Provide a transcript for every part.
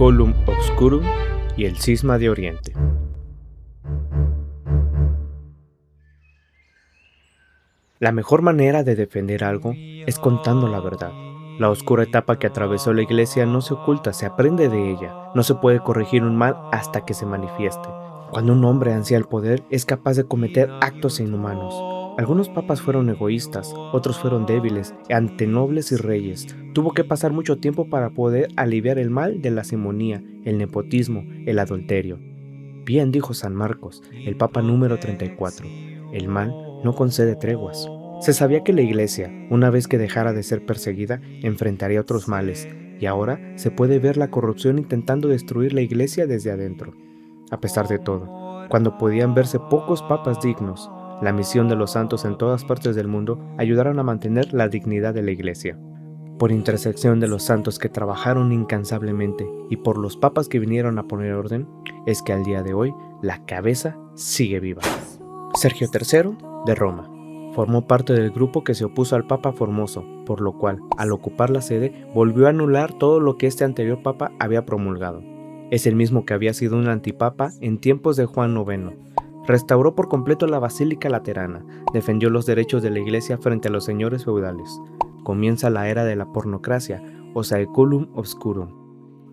Saeculum Obscurum y el Cisma de Oriente. La mejor manera de defender algo es contando la verdad. La oscura etapa que atravesó la Iglesia no se oculta, se aprende de ella. No se puede corregir un mal hasta que se manifieste. Cuando un hombre ansía el poder, es capaz de cometer actos inhumanos. Algunos papas fueron egoístas, otros fueron débiles, ante nobles y reyes. Tuvo que pasar mucho tiempo para poder aliviar el mal de la simonía, el nepotismo, el adulterio. Bien dijo San Marcos, el papa número 34, el mal no concede treguas. Se sabía que la Iglesia, una vez que dejara de ser perseguida, enfrentaría otros males, y ahora se puede ver la corrupción intentando destruir la Iglesia desde adentro. A pesar de todo, cuando podían verse pocos papas dignos, la misión de los santos en todas partes del mundo ayudaron a mantener la dignidad de la Iglesia. Por intersección de los santos que trabajaron incansablemente y por los papas que vinieron a poner orden, es que al día de hoy la cabeza sigue viva. Sergio III, de Roma. Formó parte del grupo que se opuso al Papa Formoso, por lo cual, al ocupar la sede, volvió a anular todo lo que este anterior Papa había promulgado. Es el mismo que había sido un antipapa en tiempos de Juan IX. Restauró por completo la Basílica Laterana, defendió los derechos de la Iglesia frente a los señores feudales. Comienza la era de la pornocracia, o Saeculum Obscurum.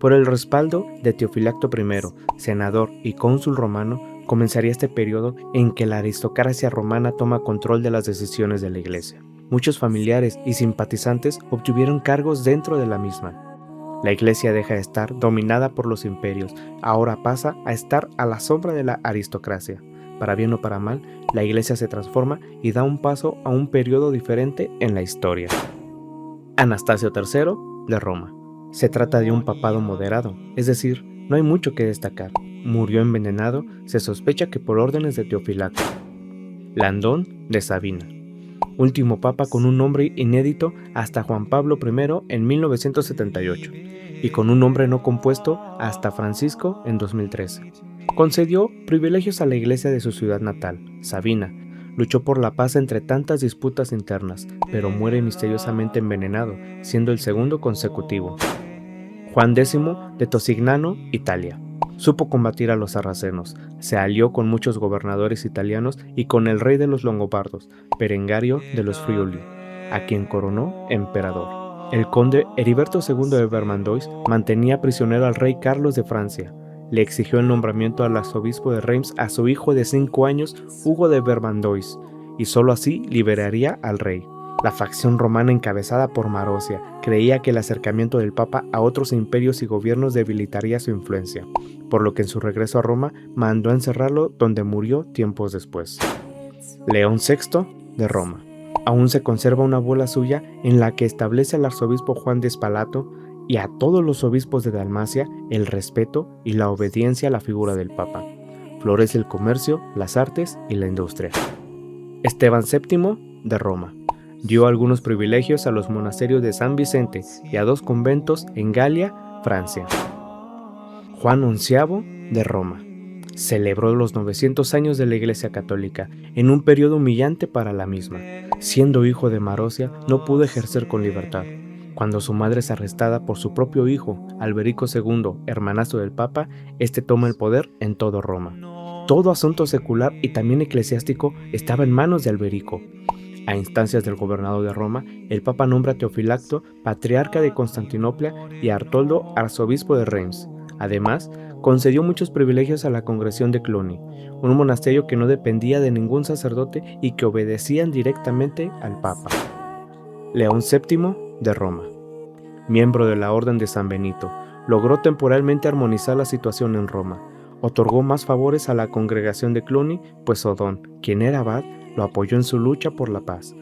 Por el respaldo de Teofilacto I, senador y cónsul romano, comenzaría este periodo en que la aristocracia romana toma control de las decisiones de la Iglesia. Muchos familiares y simpatizantes obtuvieron cargos dentro de la misma. La Iglesia deja de estar dominada por los imperios, ahora pasa a estar a la sombra de la aristocracia. Para bien o para mal, la Iglesia se transforma y da un paso a un periodo diferente en la historia. Anastasio III, de Roma. Se trata de un papado moderado, es decir, no hay mucho que destacar. Murió envenenado, se sospecha que por órdenes de Teofilacto. Landón, de Sabina. Último papa con un nombre inédito hasta Juan Pablo I en 1978, y con un nombre no compuesto hasta Francisco en 2013. Concedió privilegios a la iglesia de su ciudad natal, Sabina. Luchó por la paz entre tantas disputas internas, pero muere misteriosamente envenenado, siendo el segundo consecutivo. Juan X de Tosignano, Italia. Supo combatir a los sarracenos, se alió con muchos gobernadores italianos y con el rey de los longobardos, Berengario de los Friuli, a quien coronó emperador. El conde Heriberto II de Vermandois mantenía prisionero al rey Carlos de Francia. Le exigió el nombramiento al arzobispo de Reims a su hijo de 5 años, Hugo de Vermandois, y solo así liberaría al rey. La facción romana encabezada por Marozia creía que el acercamiento del Papa a otros imperios y gobiernos debilitaría su influencia, por lo que en su regreso a Roma mandó a encerrarlo donde murió tiempos después. León VI, de Roma. Aún se conserva una bula suya en la que establece al arzobispo Juan de Spalato y a todos los obispos de Dalmacia el respeto y la obediencia a la figura del Papa. Florece el comercio, las artes y la industria. Esteban VII, de Roma. Dio algunos privilegios a los monasterios de San Vicente y a 2 conventos en Galia, Francia. Juan XI, de Roma. Celebró los 900 años de la Iglesia Católica, en un periodo humillante para la misma. Siendo hijo de Marozia, no pudo ejercer con libertad. Cuando su madre es arrestada por su propio hijo, Alberico II, hermanastro del Papa, este toma el poder en todo Roma. Todo asunto secular y también eclesiástico estaba en manos de Alberico. A instancias del gobernador de Roma, el Papa nombra a Teofilacto patriarca de Constantinopla y a Artoldo arzobispo de Reims. Además, concedió muchos privilegios a la Congregación de Cluny, un monasterio que no dependía de ningún sacerdote y que obedecían directamente al Papa. León VII, de Roma. Miembro de la Orden de San Benito, logró temporalmente armonizar la situación en Roma. Otorgó más favores a la Congregación de Cluny, pues Odón, quien era abad, lo apoyó en su lucha por la paz.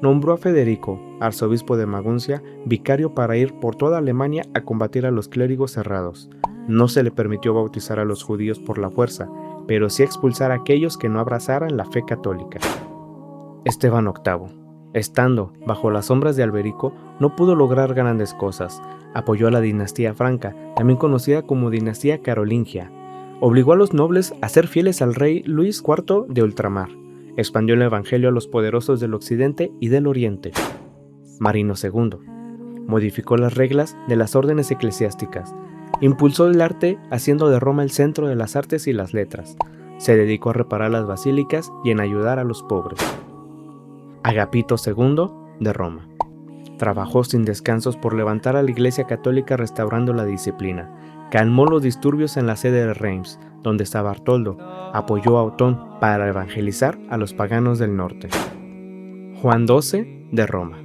Nombró a Federico, arzobispo de Maguncia, vicario para ir por toda Alemania a combatir a los clérigos cerrados. No se le permitió bautizar a los judíos por la fuerza, pero sí expulsar a aquellos que no abrazaran la fe católica. Esteban VIII. Estando bajo las sombras de Alberico, no pudo lograr grandes cosas. Apoyó a la dinastía franca, también conocida como dinastía carolingia. Obligó a los nobles a ser fieles al rey Luis IV de ultramar. Expandió el evangelio a los poderosos del occidente y del oriente. Marino II. Modificó las reglas de las órdenes eclesiásticas. Impulsó el arte haciendo de Roma el centro de las artes y las letras. Se dedicó a reparar las basílicas y en ayudar a los pobres. Agapito II de Roma. Trabajó sin descansos por levantar a la Iglesia Católica restaurando la disciplina. Calmó los disturbios en la sede de Reims, donde estaba Bartoldo. Apoyó a Otón para evangelizar a los paganos del norte. Juan XII de Roma.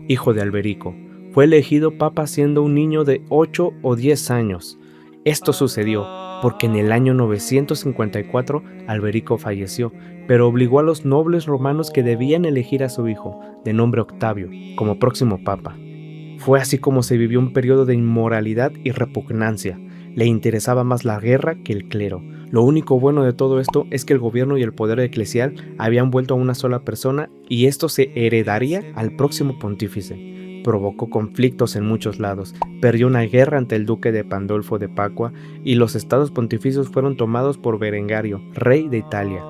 Hijo de Alberico, fue elegido papa siendo un niño de 8 o 10 años. Esto sucedió porque en el año 954 Alberico falleció, pero obligó a los nobles romanos que debían elegir a su hijo, de nombre Octavio, como próximo papa. Fue así como se vivió un periodo de inmoralidad y repugnancia. Le interesaba más la guerra que el clero. Lo único bueno de todo esto es que el gobierno y el poder eclesial habían vuelto a una sola persona y esto se heredaría al próximo pontífice. Provocó conflictos en muchos lados, perdió una guerra ante el duque de Pandolfo de Pacua y los estados pontificios fueron tomados por Berengario, rey de Italia.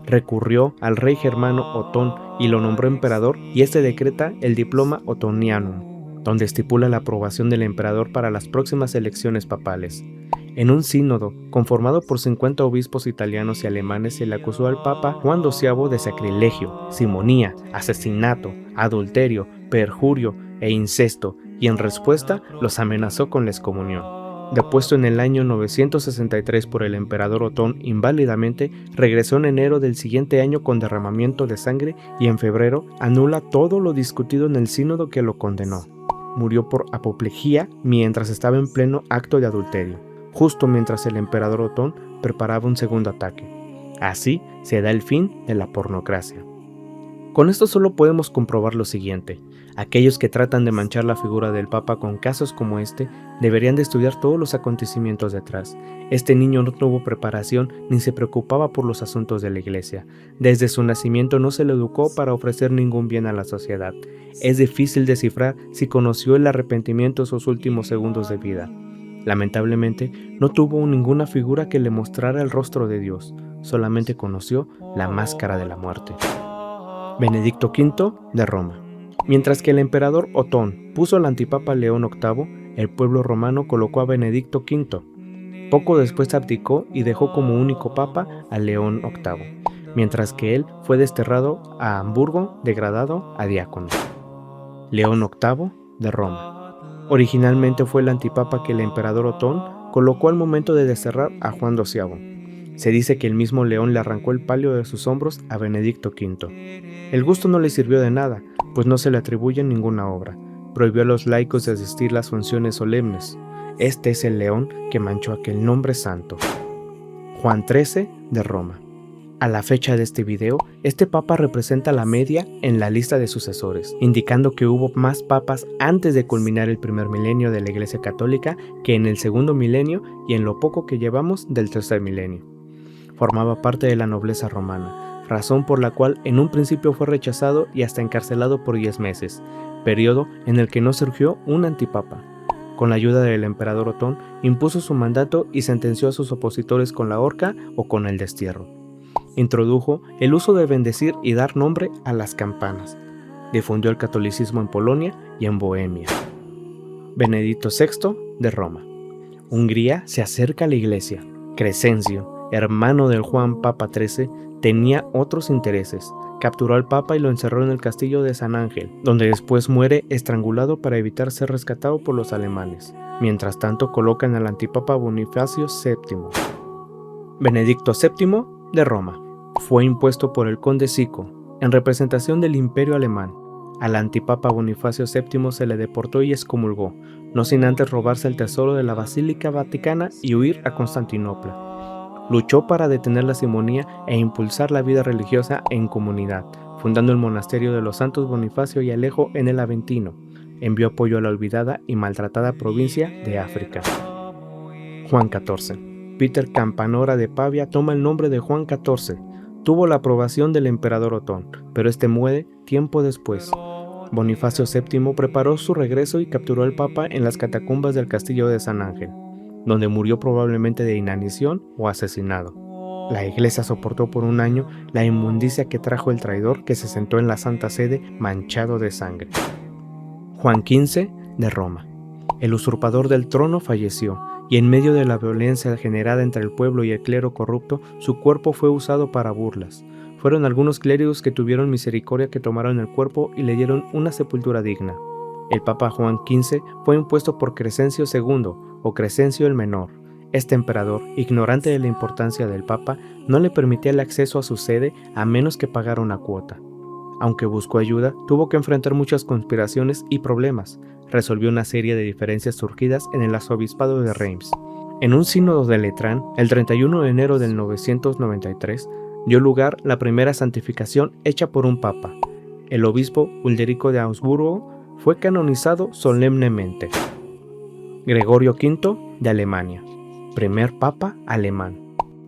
Recurrió al rey germano Otón y lo nombró emperador y este decreta el diploma Otonianum, donde estipula la aprobación del emperador para las próximas elecciones papales. En un sínodo, conformado por 50 obispos italianos y alemanes, se le acusó al Papa Juan XII de sacrilegio, simonía, asesinato, adulterio, perjurio e incesto, y en respuesta los amenazó con la excomunión. Depuesto en el año 963 por el emperador Otón inválidamente, regresó en enero del siguiente año con derramamiento de sangre y en febrero anula todo lo discutido en el sínodo que lo condenó. Murió por apoplejía mientras estaba en pleno acto de adulterio, justo mientras el emperador Otón preparaba un segundo ataque. Así se da el fin de la pornocracia. Con esto solo podemos comprobar lo siguiente: aquellos que tratan de manchar la figura del Papa con casos como este deberían de estudiar todos los acontecimientos detrás. Este niño no tuvo preparación ni se preocupaba por los asuntos de la Iglesia. Desde su nacimiento no se le educó para ofrecer ningún bien a la sociedad. Es difícil descifrar si conoció el arrepentimiento en sus últimos segundos de vida. Lamentablemente, no tuvo ninguna figura que le mostrara el rostro de Dios, solamente conoció la máscara de la muerte. Benedicto V de Roma. Mientras que el emperador Otón puso al antipapa León VIII, el pueblo romano colocó a Benedicto V. Poco después abdicó y dejó como único papa a León VIII, mientras que él fue desterrado a Hamburgo, degradado a diácono. León VIII de Roma. Originalmente fue el antipapa que el emperador Otón colocó al momento de desterrar a Juan XII. Se dice que el mismo León le arrancó el palio de sus hombros a Benedicto V. El gusto no le sirvió de nada, pues no se le atribuye ninguna obra. Prohibió a los laicos de asistir a las funciones solemnes. Este es el León que manchó aquel nombre santo. Juan XIII de Roma. A la fecha de este video, este papa representa la media en la lista de sucesores, indicando que hubo más papas antes de culminar el primer milenio de la Iglesia Católica que en el segundo milenio y en lo poco que llevamos del tercer milenio. Formaba parte de la nobleza romana, razón por la cual en un principio fue rechazado y hasta encarcelado por 10 meses, periodo en el que no surgió un antipapa. Con la ayuda del emperador Otón, impuso su mandato y sentenció a sus opositores con la horca o con el destierro. Introdujo el uso de bendecir y dar nombre a las campanas. Difundió el catolicismo en Polonia y en Bohemia. Benedicto VI de Roma. Hungría se acerca a la Iglesia. Crescencio, hermano del Juan Papa XIII, tenía otros intereses. Capturó al Papa y lo encerró en el castillo de San Ángel, donde después muere estrangulado para evitar ser rescatado por los alemanes. Mientras tanto colocan al antipapa Bonifacio VII. Benedicto VII de Roma. Fue impuesto por el conde Sico, en representación del Imperio Alemán. Al antipapa Bonifacio VII se le deportó y excomulgó, no sin antes robarse el tesoro de la Basílica Vaticana y huir a Constantinopla. Luchó para detener la simonía e impulsar la vida religiosa en comunidad, fundando el monasterio de los santos Bonifacio y Alejo en el Aventino. Envió apoyo a la olvidada y maltratada provincia de África. Juan XIV. Peter Campanora de Pavia toma el nombre de Juan XIV. Tuvo la aprobación del emperador Otón, pero este muere tiempo después. Bonifacio VII preparó su regreso y capturó al Papa en las catacumbas del castillo de San Ángel, donde murió probablemente de inanición o asesinado. La Iglesia soportó por un año la inmundicia que trajo el traidor que se sentó en la Santa Sede manchado de sangre. Juan XV de Roma. El usurpador del trono falleció y en medio de la violencia generada entre el pueblo y el clero corrupto, su cuerpo fue usado para burlas. Fueron algunos clérigos que tuvieron misericordia que tomaron el cuerpo y le dieron una sepultura digna. El Papa Juan XV fue impuesto por Crescencio II, o Crescencio el Menor. Este emperador, ignorante de la importancia del Papa, no le permitía el acceso a su sede a menos que pagara una cuota. Aunque buscó ayuda, tuvo que enfrentar muchas conspiraciones y problemas. Resolvió una serie de diferencias surgidas en el arzobispado de Reims. En un sínodo de Letrán, el 31 de enero del 993, dio lugar la primera santificación hecha por un papa. El obispo Ulderico de Augsburgo fue canonizado solemnemente. Gregorio V de Alemania, primer papa alemán.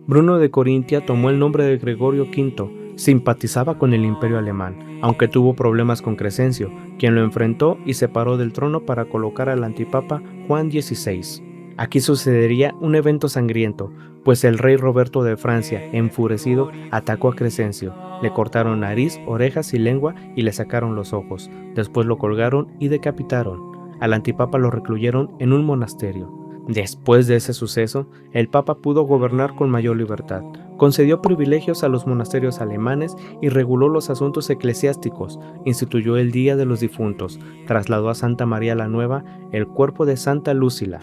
Bruno de Corintia tomó el nombre de Gregorio V, simpatizaba con el imperio alemán, aunque tuvo problemas con Crescencio, quien lo enfrentó y separó del trono para colocar al antipapa Juan XVI. Aquí sucedería un evento sangriento, pues el rey Roberto de Francia, enfurecido, atacó a Crescencio. Le cortaron nariz, orejas y lengua y le sacaron los ojos. Después lo colgaron y decapitaron. Al antipapa lo recluyeron en un monasterio. Después de ese suceso, el papa pudo gobernar con mayor libertad. Concedió privilegios a los monasterios alemanes y reguló los asuntos eclesiásticos. Instituyó el Día de los Difuntos. Trasladó a Santa María la Nueva el cuerpo de Santa Lúcila.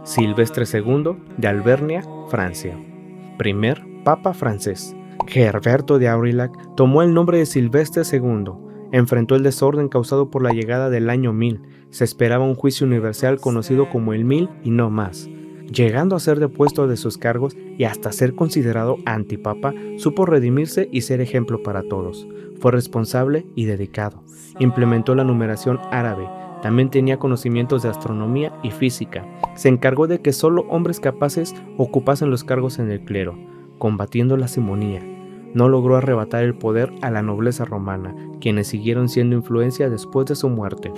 Silvestre II de Albernia, Francia. Primer papa francés. Gerberto de Aurillac tomó el nombre de Silvestre II. Enfrentó el desorden causado por la llegada del año 1000. Se esperaba un juicio universal conocido como el 1000 y no más. Llegando a ser depuesto de sus cargos y hasta ser considerado antipapa, supo redimirse y ser ejemplo para todos. Fue responsable y dedicado. Implementó la numeración árabe. También tenía conocimientos de astronomía y física. Se encargó de que solo hombres capaces ocupasen los cargos en el clero, combatiendo la simonía. No logró arrebatar el poder a la nobleza romana, quienes siguieron siendo influencia después de su muerte.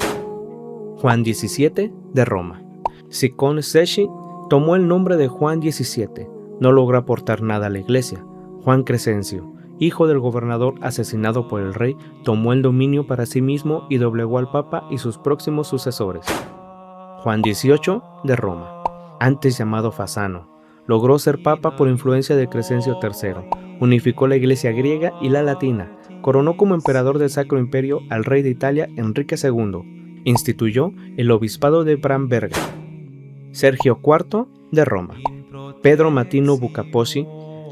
Juan XVII de Roma. Sicón Secchi tomó el nombre de Juan XVII. No logró aportar nada a la iglesia. Juan Crescencio, hijo del gobernador asesinado por el rey, tomó el dominio para sí mismo y doblegó al papa y sus próximos sucesores. Juan XVIII de Roma, antes llamado Fasano, logró ser papa por influencia de Crescencio III. Unificó la iglesia griega y la latina. Coronó como emperador del Sacro Imperio al rey de Italia Enrique II. Instituyó el obispado de Bramberga. Sergio IV de Roma. Pedro Martino Bucapoci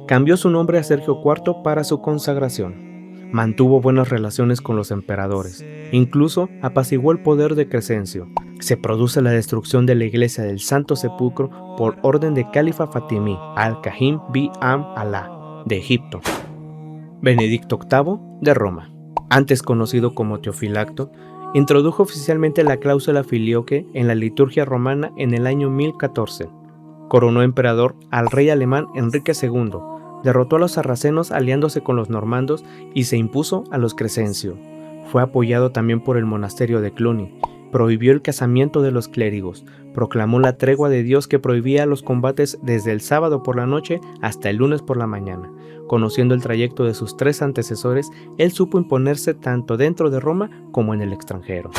cambió su nombre a Sergio IV para su consagración. Mantuvo buenas relaciones con los emperadores. Incluso apaciguó el poder de Crescencio. Se produce la destrucción de la iglesia del Santo Sepulcro por orden de Califa Fatimí al-Kahim bi Alá de Egipto. Benedicto VIII de Roma, antes conocido como Teofilacto, introdujo oficialmente la cláusula filioque en la liturgia romana en el año 1014. Coronó emperador al rey alemán Enrique II, derrotó a los sarracenos aliándose con los normandos y se impuso a los Crescencio. Fue apoyado también por el monasterio de Cluny. Prohibió el casamiento de los clérigos, proclamó la tregua de Dios que prohibía los combates desde el sábado por la noche hasta el lunes por la mañana. Conociendo el trayecto de sus tres antecesores, él supo imponerse tanto dentro de Roma como en el extranjero.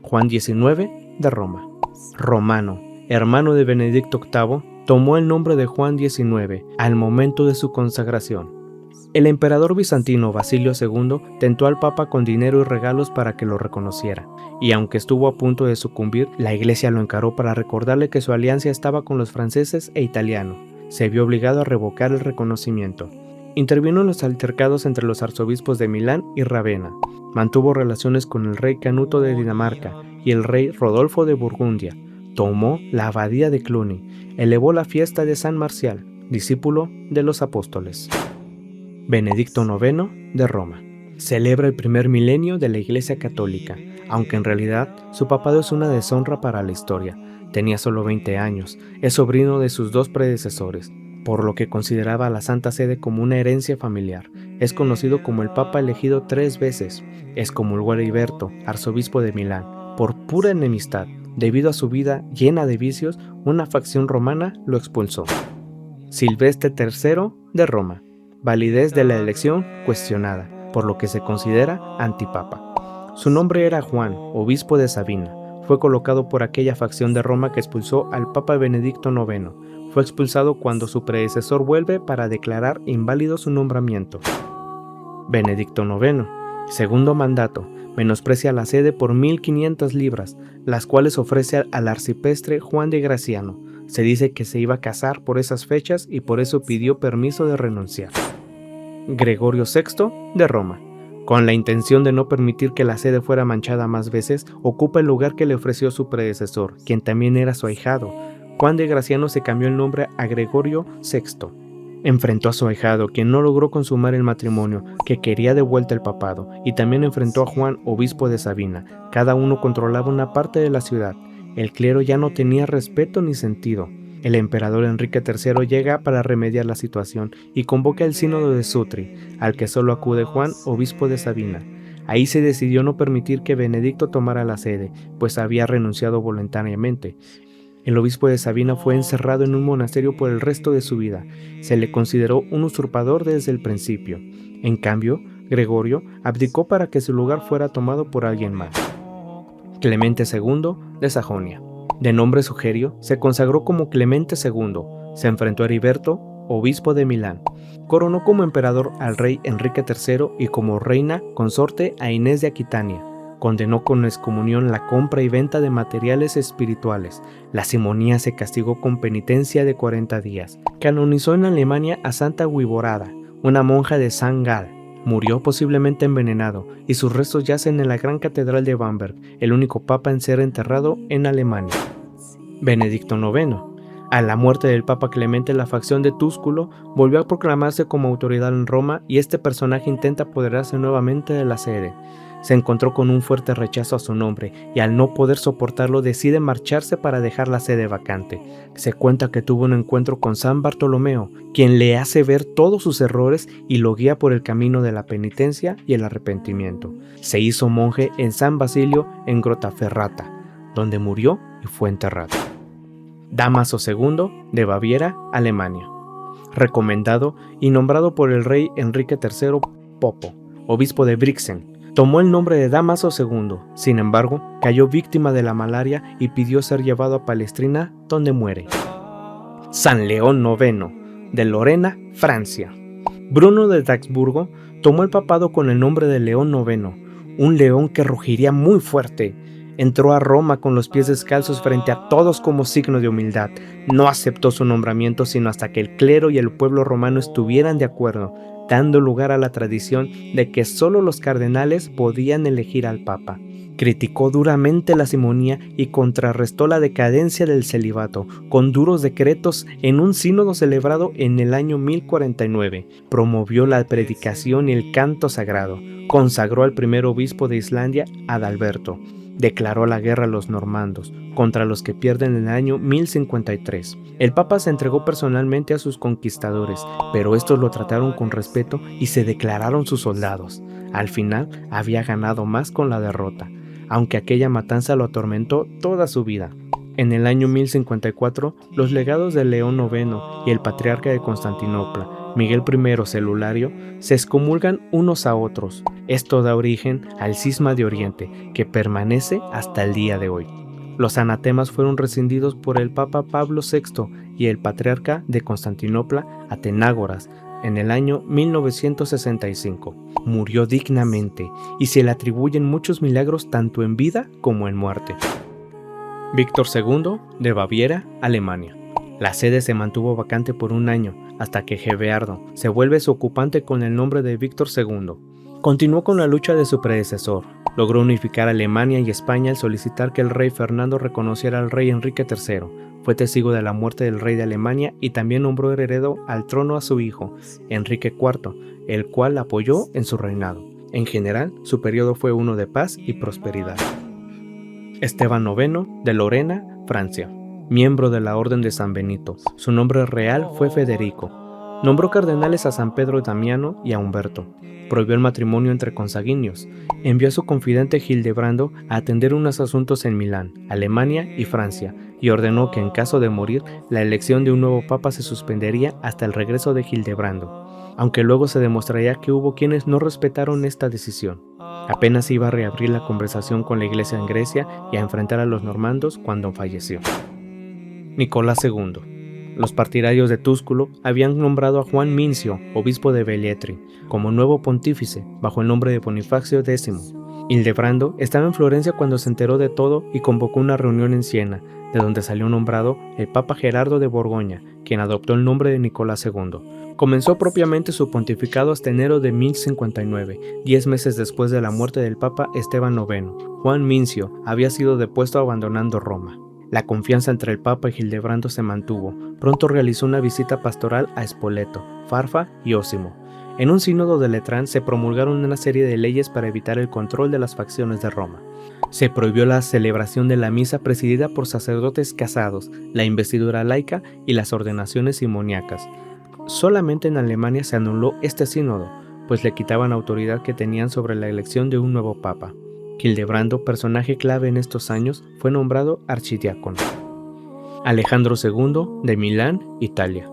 Juan XIX de Roma. Romano, hermano de Benedicto VIII, tomó el nombre de Juan XIX al momento de su consagración. El emperador bizantino Basilio II tentó al papa con dinero y regalos para que lo reconociera, y aunque estuvo a punto de sucumbir, la iglesia lo encaró para recordarle que su alianza estaba con los franceses e italianos. Se vio obligado a revocar el reconocimiento. Intervino en los altercados entre los arzobispos de Milán y Ravenna. Mantuvo relaciones con el rey Canuto de Dinamarca y el rey Rodolfo de Burgundia. Tomó la abadía de Cluny. Elevó la fiesta de San Marcial, discípulo de los apóstoles. Benedicto IX de Roma. Celebra el primer milenio de la Iglesia Católica, aunque en realidad su papado es una deshonra para la historia. Tenía solo 20 años, es sobrino de sus dos predecesores, por lo que consideraba a la Santa Sede como una herencia familiar. Es conocido como el Papa elegido 3 veces. Excomulgó a Heriberto, arzobispo de Milán, por pura enemistad. Debido a su vida llena de vicios, una facción romana lo expulsó. Silvestre III de Roma. Validez de la elección cuestionada, por lo que se considera antipapa. Su nombre era Juan, obispo de Sabina. fue colocado por aquella facción de Roma que expulsó al Papa Benedicto IX. Fue expulsado cuando su predecesor vuelve para declarar inválido su nombramiento. Benedicto IX, segundo mandato, menosprecia la sede por 1.500 libras, las cuales ofrece al arcipreste Juan de Graciano. Se dice que se iba a casar por esas fechas y por eso pidió permiso de renunciar. Gregorio VI de Roma, con la intención de no permitir que la sede fuera manchada más veces, ocupa el lugar que le ofreció su predecesor, quien también era su ahijado. Juan de Graciano se cambió el nombre a Gregorio VI. Enfrentó a su ahijado, quien no logró consumar el matrimonio, que quería de vuelta el papado, y también enfrentó a Juan, obispo de Sabina. Cada uno controlaba una parte de la ciudad. El clero ya no tenía respeto ni sentido. El emperador Enrique III llega para remediar la situación y convoca el sínodo de Sutri, al que solo acude Juan, obispo de Sabina. Ahí se decidió no permitir que Benedicto tomara la sede, pues había renunciado voluntariamente. El obispo de Sabina fue encerrado en un monasterio por el resto de su vida. Se le consideró un usurpador desde el principio. En cambio, Gregorio abdicó para que su lugar fuera tomado por alguien más. Clemente II de Sajonia. De nombre Sugerio, se consagró como Clemente II. Se enfrentó a Heriberto, obispo de Milán. Coronó como emperador al rey Enrique III y como reina consorte a Inés de Aquitania. Condenó con excomunión la compra y venta de materiales espirituales. La simonía se castigó con penitencia de 40 días. Canonizó en Alemania a Santa Guiborada, una monja de San Gal. Murió posiblemente envenenado y sus restos yacen en la gran catedral de Bamberg, el único papa en ser enterrado en Alemania. Benedicto IX. A la muerte del Papa Clemente, la facción de Túsculo volvió a proclamarse como autoridad en Roma y este personaje intenta apoderarse nuevamente de la sede. Se encontró con un fuerte rechazo a su nombre y al no poder soportarlo decide marcharse para dejar la sede vacante. Se cuenta que tuvo un encuentro con San Bartolomeo, quien le hace ver todos sus errores y lo guía por el camino de la penitencia y el arrepentimiento. Se hizo monje en San Basilio en Grottaferrata, donde murió y fue enterrado. Dámaso II de Baviera, Alemania. Recomendado y nombrado por el rey Enrique III Popo, obispo de Brixen. Tomó el nombre de Dámaso II, sin embargo, cayó víctima de la malaria y pidió ser llevado a Palestrina, donde muere. San León IX, de Lorena, Francia. Bruno de Daxburgo tomó el papado con el nombre de León IX, un león que rugiría muy fuerte. Entró a Roma con los pies descalzos frente a todos como signo de humildad. No aceptó su nombramiento sino hasta que el clero y el pueblo romano estuvieran de acuerdo, dando lugar a la tradición de que solo los cardenales podían elegir al papa. Criticó duramente la simonía y contrarrestó la decadencia del celibato con duros decretos en un sínodo celebrado en el año 1049. Promovió la predicación y el canto sagrado. Consagró al primer obispo de Islandia, Adalberto. Declaró la guerra a los normandos, contra los que pierden en el año 1053. El papa se entregó personalmente a sus conquistadores, pero estos lo trataron con respeto y se declararon sus soldados. Al final, había ganado más con la derrota, aunque aquella matanza lo atormentó toda su vida. En el año 1054, los legados de León IX y el patriarca de Constantinopla, Miguel I Celulario, se excomulgan unos a otros. Esto da origen al cisma de Oriente, que permanece hasta el día de hoy. Los anatemas fueron rescindidos por el Papa Pablo VI y el patriarca de Constantinopla, Atenágoras, en el año 1965. Murió dignamente y se le atribuyen muchos milagros tanto en vida como en muerte. Víctor II de Baviera, Alemania. La sede se mantuvo vacante por un año, hasta que Geveardo se vuelve su ocupante con el nombre de Víctor II. Continuó con la lucha de su predecesor. Logró unificar Alemania y España al solicitar que el rey Fernando reconociera al rey Enrique III. Fue testigo de la muerte del rey de Alemania y también nombró heredero al trono a su hijo, Enrique IV, el cual apoyó en su reinado. En general, su periodo fue uno de paz y prosperidad. Esteban IX de Lorena, Francia. Miembro de la Orden de San Benito. Su nombre real fue Federico. Nombró cardenales a San Pedro Damiano y a Humberto. Prohibió el matrimonio entre consanguíneos. Envió a su confidente Hildebrando a atender unos asuntos en Milán, Alemania y Francia, y ordenó que en caso de morir, la elección de un nuevo papa se suspendería hasta el regreso de Hildebrando, aunque luego se demostraría que hubo quienes no respetaron esta decisión. Apenas iba a reabrir la conversación con la iglesia en Grecia y a enfrentar a los normandos cuando falleció. Nicolás II. Los partidarios de Túsculo habían nombrado a Juan Mincio, obispo de Velletri, como nuevo pontífice, bajo el nombre de Bonifacio X. Hildebrando estaba en Florencia cuando se enteró de todo y convocó una reunión en Siena, de donde salió nombrado el Papa Gerardo de Borgoña, quien adoptó el nombre de Nicolás II. Comenzó propiamente su pontificado hasta enero de 1059, 10 meses después de la muerte del Papa Esteban IX. Juan Mincio había sido depuesto abandonando Roma. La confianza entre el Papa y Hildebrando se mantuvo. Pronto realizó una visita pastoral a Spoleto, Farfa y Osimo. En un sínodo de Letrán se promulgaron una serie de leyes para evitar el control de las facciones de Roma. Se prohibió la celebración de la misa presidida por sacerdotes casados, la investidura laica y las ordenaciones simoniacas. Solamente en Alemania se anuló este sínodo, pues le quitaban autoridad que tenían sobre la elección de un nuevo papa. Hildebrando, personaje clave en estos años, fue nombrado archidiácono. Alejandro II de Milán, Italia.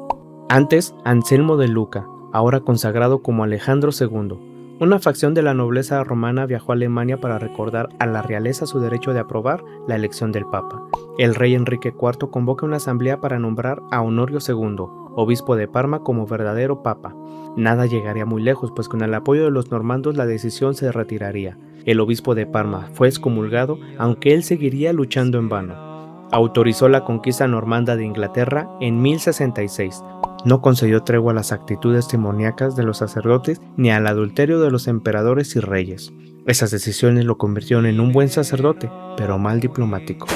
Antes, Anselmo de Luca, ahora consagrado como Alejandro II. Una facción de la nobleza romana viajó a Alemania para recordar a la realeza su derecho de aprobar la elección del Papa. El rey Enrique IV convoca una asamblea para nombrar a Honorio II, obispo de Parma, como verdadero papa. Nada llegaría muy lejos, pues con el apoyo de los normandos la decisión se retiraría. El obispo de Parma fue excomulgado, aunque él seguiría luchando en vano. Autorizó la conquista normanda de Inglaterra en 1066. No concedió tregua a las actitudes demoníacas de los sacerdotes ni al adulterio de los emperadores y reyes. Esas decisiones lo convirtieron en un buen sacerdote, pero mal diplomático.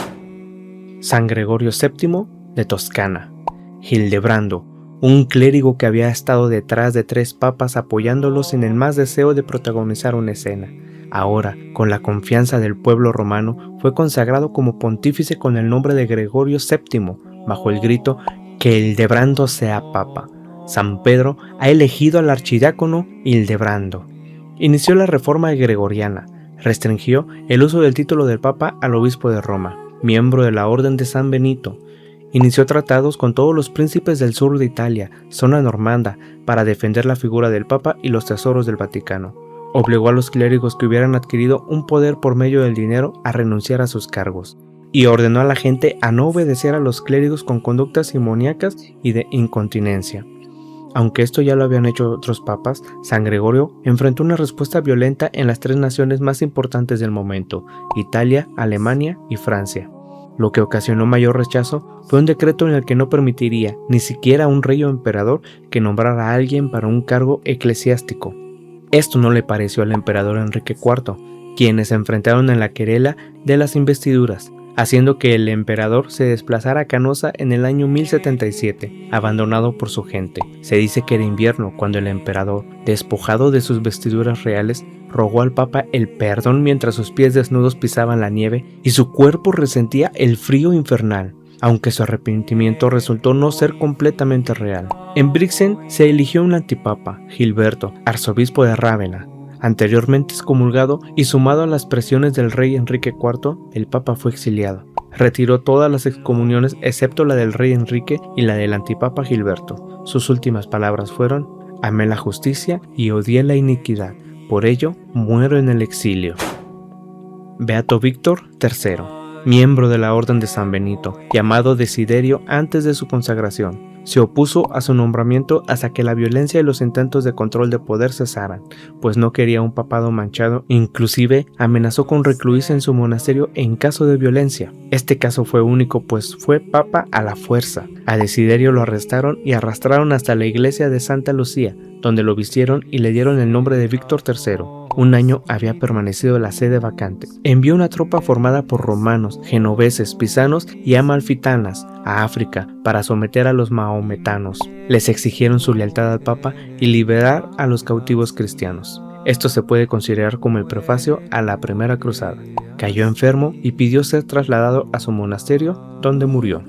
San Gregorio VII de Toscana. Hildebrando, un clérigo que había estado detrás de 3 papas apoyándolos en el más deseo de protagonizar una escena. Ahora, con la confianza del pueblo romano, fue consagrado como pontífice con el nombre de Gregorio VII, bajo el grito «Que Hildebrando sea papa». San Pedro ha elegido al archidiácono Hildebrando. Inició la reforma gregoriana, restringió el uso del título del papa al obispo de Roma, miembro de la Orden de San Benito. Inició tratados con todos los príncipes del sur de Italia, zona normanda, para defender la figura del papa y los tesoros del Vaticano. Obligó a los clérigos que hubieran adquirido un poder por medio del dinero a renunciar a sus cargos, y ordenó a la gente a no obedecer a los clérigos con conductas simoniacas y de incontinencia. Aunque esto ya lo habían hecho otros papas, San Gregorio enfrentó una respuesta violenta en las 3 naciones más importantes del momento, Italia, Alemania y Francia. Lo que ocasionó mayor rechazo fue un decreto en el que no permitiría ni siquiera a un rey o emperador que nombrara a alguien para un cargo eclesiástico. Esto no le pareció al emperador Enrique IV, quienes se enfrentaron en la querela de las investiduras, haciendo que el emperador se desplazara a Canosa en el año 1077, abandonado por su gente. Se dice que era invierno cuando el emperador, despojado de sus vestiduras reales, rogó al papa el perdón mientras sus pies desnudos pisaban la nieve y su cuerpo resentía el frío infernal, aunque su arrepentimiento resultó no ser completamente real. En Brixen se eligió un antipapa, Gilberto, arzobispo de Rávena. Anteriormente excomulgado y sumado a las presiones del rey Enrique IV, el papa fue exiliado. Retiró todas las excomuniones excepto la del rey Enrique y la del antipapa Gilberto. Sus últimas palabras fueron: «Amé la justicia y odié la iniquidad, por ello muero en el exilio». Beato Víctor III, miembro de la Orden de San Benito, llamado Desiderio antes de su consagración. Se opuso a su nombramiento hasta que la violencia y los intentos de control de poder cesaran, pues no quería un papado manchado. Inclusive amenazó con recluirse en su monasterio en caso de violencia. Este caso fue único, pues fue papa a la fuerza. A Desiderio lo arrestaron y arrastraron hasta la iglesia de Santa Lucía, donde lo vistieron y le dieron el nombre de Víctor III. Un año había permanecido la sede vacante. Envió una tropa formada por romanos, genoveses, pisanos y amalfitanas a África para someter a los mahometanos. Les exigieron su lealtad al Papa y liberar a los cautivos cristianos. Esto se puede considerar como el prefacio a la Primera Cruzada. Cayó enfermo y pidió ser trasladado a su monasterio, donde murió.